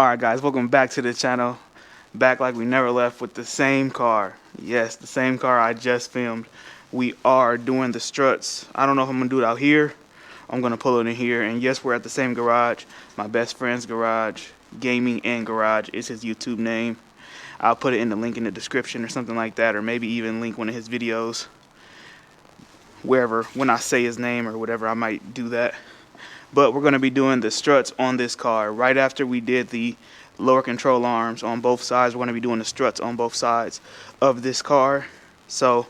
Alright guys, welcome back to the channel. Back like we never left with the same car. Yes, the same car I just filmed. We are doing the struts. I don't know if I'm going to do it out here. I'm going to pull it in here. And yes, we're at the same garage. My best friend's garage. Gaming and Garage is his YouTube name. I'll put it in the link in the description or something like that. Or maybe even link one of his videos. Wherever, when I say his name or whatever, I might do that. But we're going to be doing the struts on this car. Right after we did the lower control arms on both sides, we're going to be doing the struts on both sides of this car. So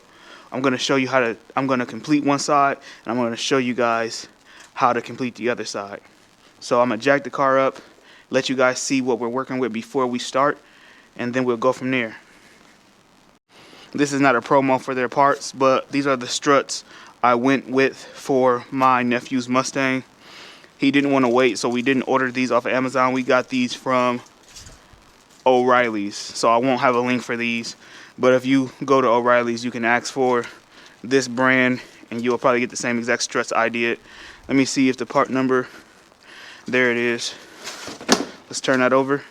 I'm going to show you how to, I'm going to complete one side, and I'm going to show you guys how to complete the other side. So I'm going to jack the car up, let you guys see what we're working with before we start, and then we'll go from there. This is not a promo for their parts, but these are the struts I went with for my nephew's Mustang. He didn't want to wait, so we didn't order these off of Amazon. We got these from O'Reilly's, so I won't have a link for these. But if you go to O'Reilly's, you can ask for this brand, and you'll probably get the same exact struts I did. Let me see if the part number, there it is. Let's turn that over.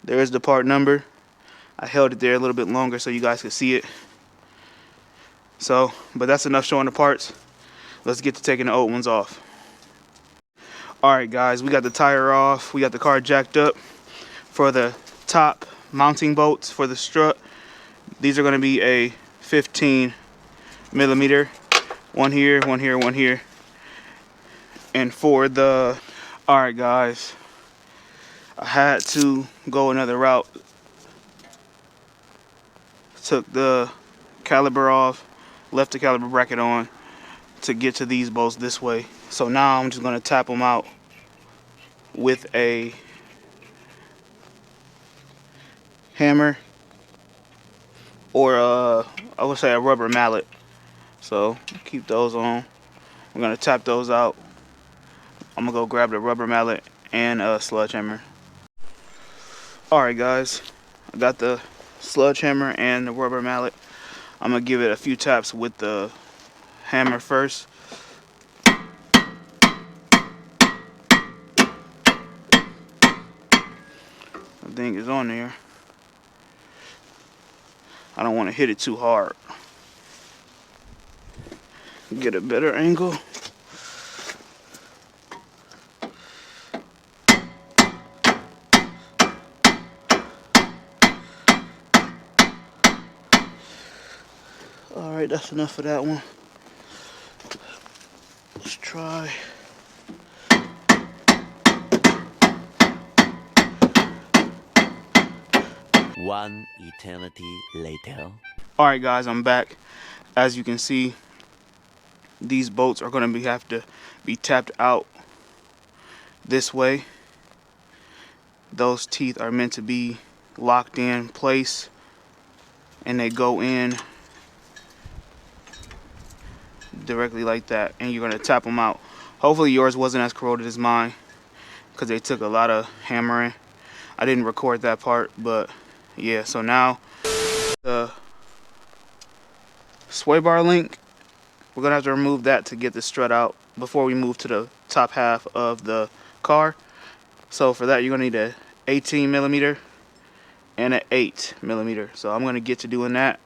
There's the part number. I held it there a little bit longer so you guys could see it. So, but that's enough showing the parts. Let's get to taking the old ones off. Alright guys, we got the tire off. We got the car jacked up. For the top mounting bolts for the strut, these are going to be a 15 millimeter. One here, one here, one here. And for the... Alright guys, I had to go another route. Took the caliper off. Left the caliper bracket on to get to these bolts this way. So now I'm just going to tap them out with a hammer or I would say a rubber mallet. So keep those on. I'm going to tap those out. I'm going to go grab the rubber mallet and a sledgehammer. Alright guys, I got the sledgehammer and the rubber mallet. I'm going to give it a few taps with the hammer first. I think it's on there. I don't want to hit it too hard. Get a better angle. Alright, that's enough for that one. Let's try. One eternity later. Alright guys, I'm back. As you can see, these bolts are going to have to be tapped out this way. Those teeth are meant to be locked in place, and they go in directly like that, and you're going to tap them out. Hopefully yours wasn't as corroded as mine, because they took a lot of hammering. I didn't record that part, but yeah. So now the swaybar link, we're going to have to remove that to get the strut out before we move to the top half of the car. So for that, you're going to need a 18 millimeter and an 8 millimeter. So I'm going to get to doing that.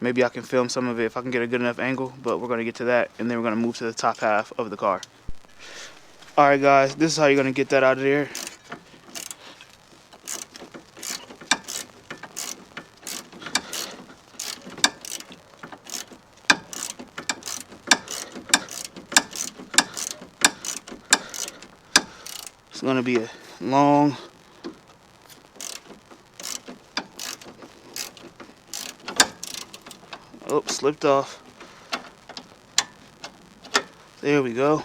Maybe I can film some of it if I can get a good enough angle, but we're going to get to that, and then we're going to move to the top half of the car. Alright guys, this is how you're going to get that out of there. It's going to be a long... Oh, slipped off. There we go.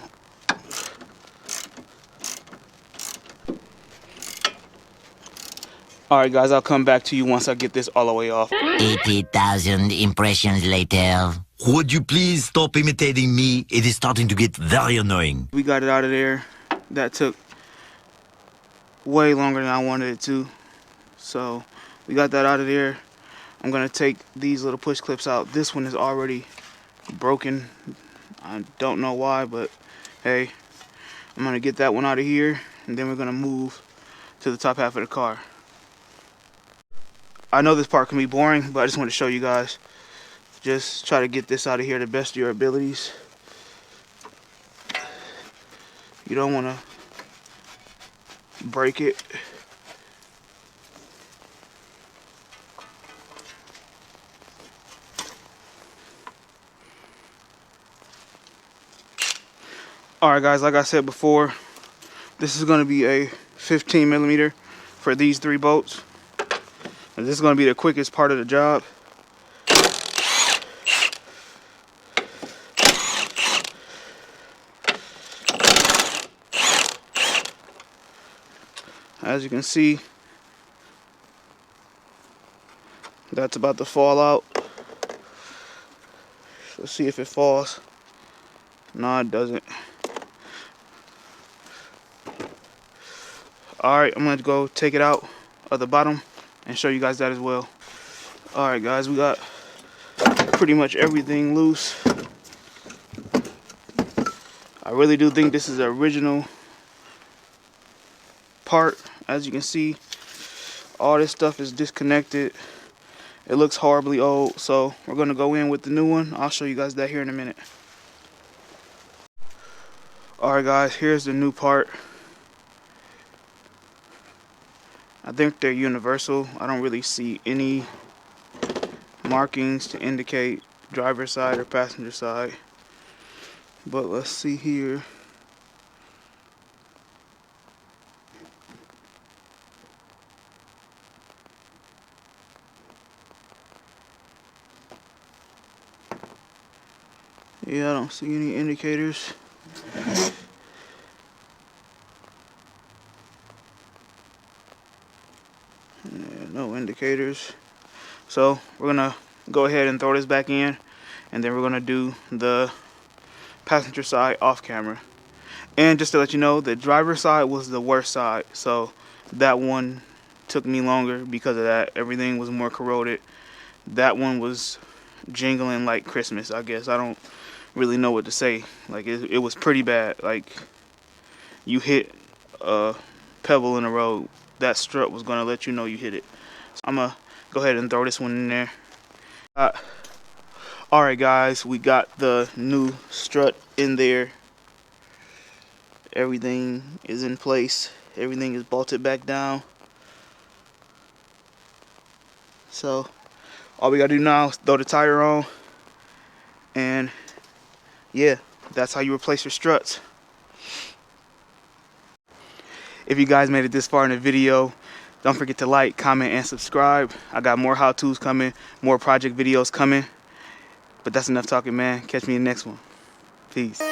Alright guys, I'll come back to you once I get this all the way off. 80,000 impressions later. Would you please stop imitating me? It is starting to get very annoying. We got it out of there. That took way longer than I wanted it to. So we got that out of there. I'm going to take these little push clips out. This one is already broken. I don't know why, but hey, I'm gonna get that one out of here, and then we're gonna move to the top half of the car. I know this part can be boring, but I just want to show you guys. Just try to get this out of here the best of your abilities. You don't want to break it. Alright guys, like I said before, this is going to be a 15 millimeter for these 3 bolts. And this is going to be the quickest part of the job. As you can see, that's about to fall out. Let's see if it falls. No, it doesn't. Alright, I'm going to go take it out of the bottom and show you guys that as well. Alright guys, we got pretty much everything loose. I really do think this is the original part. As you can see, all this stuff is disconnected. It looks horribly old, so we're going to go in with the new one. I'll show you guys that here in a minute. Alright guys, here's the new part. I think they're universal. I don't really see any markings to indicate driver's side or passenger side. But let's see here. Yeah, I don't see any indicators. Yeah, no indicators. So we're gonna go ahead and throw this back in, and then we're gonna do the passenger side off camera. And just to let you know, the driver's side was the worst side, so that one took me longer because of that. Everything was more corroded. That one was jingling like Christmas, I guess. I don't really know what to say. Like it was pretty bad. Like you hit a pebble in the road, that strut was gonna let you know you hit it. So I'm gonna go ahead and throw this one in there. Alright guys, we got the new strut in there. Everything is in place. Everything is bolted back down. So all we gotta do now is throw the tire on, and yeah, that's how you replace your struts. If you guys made it this far in the video, don't forget to like, comment, and subscribe. I got more how-tos coming, more project videos coming. But that's enough talking, man. Catch me in the next one. Peace.